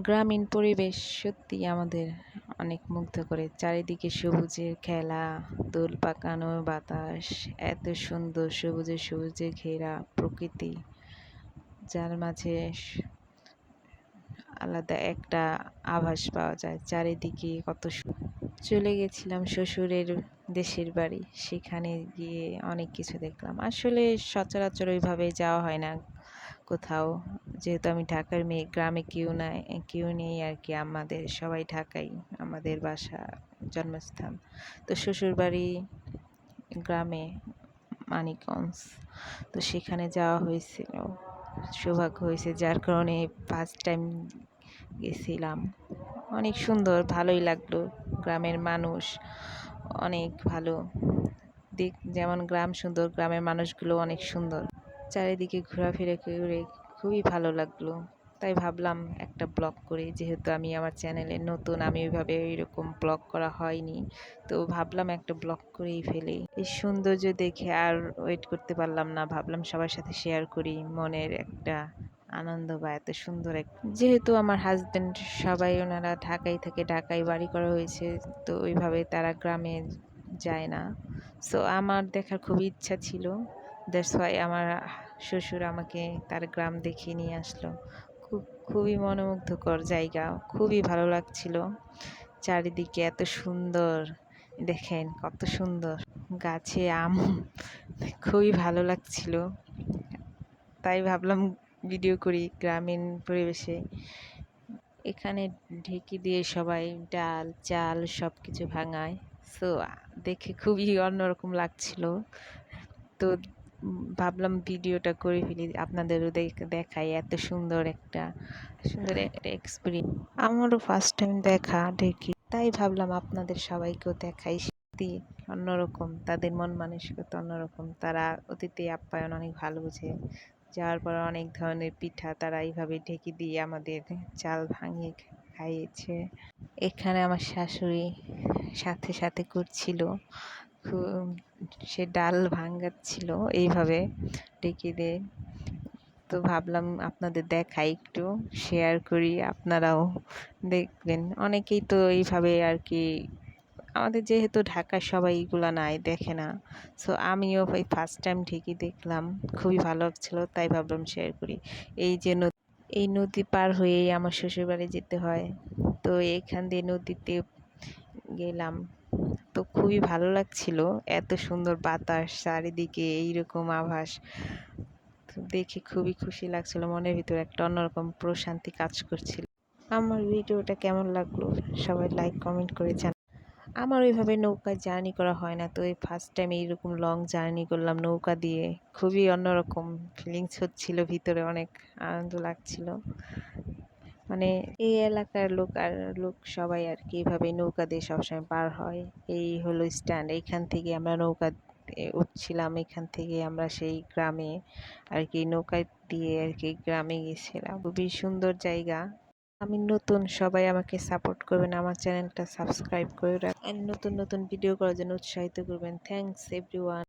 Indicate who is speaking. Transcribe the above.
Speaker 1: গ্রামীণ পরিবেশ সত্যিই আমাদের অনেক মুগ্ধ করে। চারিদিকে সবুজের খেলা, দোল পাকানো বাতাস, এত সুন্দর সবুজে সবুজে ঘেরা প্রকৃতি, যার মাঝে আলাদা একটা আভাস পাওয়া যায়। চারিদিকে কত চলে গেছিলাম শ্বশুরের দেশের বাড়ি। সেখানে গিয়ে অনেক কিছু দেখলাম। আসলে সচরাচর ওইভাবে যাওয়া হয় না কোথাও। যেহেতু আমি ঢাকার মেয়ে, গ্রামে কেউ নেই আরকি আমাদের। সবাই ঢাকাই আমাদের বাসা, জন্মস্থান। তো শ্বশুরবাড়ি গ্রামে মানিকগঞ্জ। তো সেখানে যাওয়া হয়েছিল। সৌভাগ্য হয়েছে যার কারণে ফার্স্ট টাইম গেছিলাম। অনেক সুন্দর, ভালোই লাগলো। গ্রামের মানুষ অনেক ভালো। যেমন গ্রাম সুন্দর, গ্রামের মানুষগুলো অনেক সুন্দর। চারিদিকে ঘোরাফেরা করে খুবই ভালো লাগলো। তাই ভাবলাম একটা ব্লগ করি। যেহেতু আমি আমার চ্যানেলে নতুন, আমি ওইভাবে এরকম ব্লগ করা হয়নি। তো ভাবলাম একটা ব্লগ করেই ফেলি। এই সৌন্দর্য দেখে আর ওয়েট করতে পারলাম না। ভাবলাম সবার সাথে শেয়ার করি মনের একটা আনন্দ বা এত সুন্দর যেহেতু আমার হাজবেন্ড সবাই ওনারা ঢাকায় থাকে, ঢাকায় বাড়ি করা হয়েছে। তো ওইভাবে তারা গ্রামে যায় না। সো আমার দেখার খুবই ইচ্ছা ছিল। দ্যাটস ওয়াই আমার শ্বশুর আমাকে তার গ্রাম দেখিয়ে নিয়ে আসলো। খুবই মনোমুগ্ধকর জায়গা, খুবই ভালো লাগছিল। চারিদিকে এত সুন্দর, দেখেন কত সুন্দর গাছে আম, খুবই ভালো লাগছিল। তাই ভাবলাম ভিডিও করি গ্রামীণ পরিবেশে। এখানে ঢেঁকি দিয়ে সবাই ডাল চাল সব কিছু ভাঙায়। সো দেখে খুবই অন্যরকম লাগছিল। তো ভাবলাম ভিডিওটা করে ফেলি, আপনাদেরও দেখাই। এত সুন্দর একটা এক্সপিরিয়েন্স, আমারও ফার্স্ট টাইম দেখা ঢেঁকি। তাই ভাবলাম আপনাদের সবাইকেও দেখাই। সত্যি অন্যরকম, তাদের মন মানসিকতা অন্যরকম। তারা অতিথি আপ্যায়ন অনেক ভালো বোঝে। যাওয়ার পর অনেক ধরনের পিঠা তারা এইভাবে ঢেঁকি দিয়ে আমাদের চাল ভাঙিয়ে খাইয়েছে। এখানে আমার শাশুড়ি সাথে সাথে করছিল, সে ডাল ভাঙাচ্ছিল এইভাবে ঢেঁকি দিয়ে। তো ভাবলাম আপনাদের দেখাই, একটু শেয়ার করি, আপনারাও দেখবেন। অনেকেই তো এইভাবে আর কি, আমাদের যেহেতু ঢাকার সবাই এগুলা নাই, দেখে না। সো আমিও ভাই ফার্স্ট টাইম ঠিকই দেখলাম, খুবই ভালো লাগছিল। তাই ভাবলাম শেয়ার করি। এই যে এই নদী পার হয়েই আমার শ্বশুরবাড়ি যেতে হয়। তো এখান দিয়ে নদীতে গেলাম। তো খুবই ভালো লাগছিল, এত সুন্দর বাতাস, চারিদিকে এইরকম আভাস। তো দেখে খুবই খুশি লাগছিল, মনের ভিতরে একটা অন্যরকম প্রশান্তি কাজ করছিল। আমার ভিডিওটা কেমন লাগলো সবাই লাইক কমেন্ট করে জানান। আমার ওইভাবে নৌকায় জার্নি করা হয় না, তো এই ফার্স্ট টাইম এইরকম লং জার্নি করলাম নৌকা দিয়ে। খুবই অন্যরকম ফিলিংস হচ্ছিল, ভিতরে অনেক আনন্দ লাগছিল। মানে এই এলাকার লোক সবাই আর কি এইভাবে নৌকা দিয়ে সবসময় পার হয়। এই হলো স্ট্যান্ড, এইখান থেকে আমরা নৌকা উঠছিলাম। এখান থেকে আমরা সেই গ্রামে আর কি নৌকা দিয়ে আর কি গ্রামে গেছিলাম। খুবই সুন্দর জায়গা। আমি নতুন, সবাই আমাকে সাপোর্ট করবেন, আমার চ্যানেলটা সাবস্ক্রাইব করে রাখবেন, নতুন নতুন ভিডিও করার জন্য উৎসাহিত করবেন। Thanks everyone.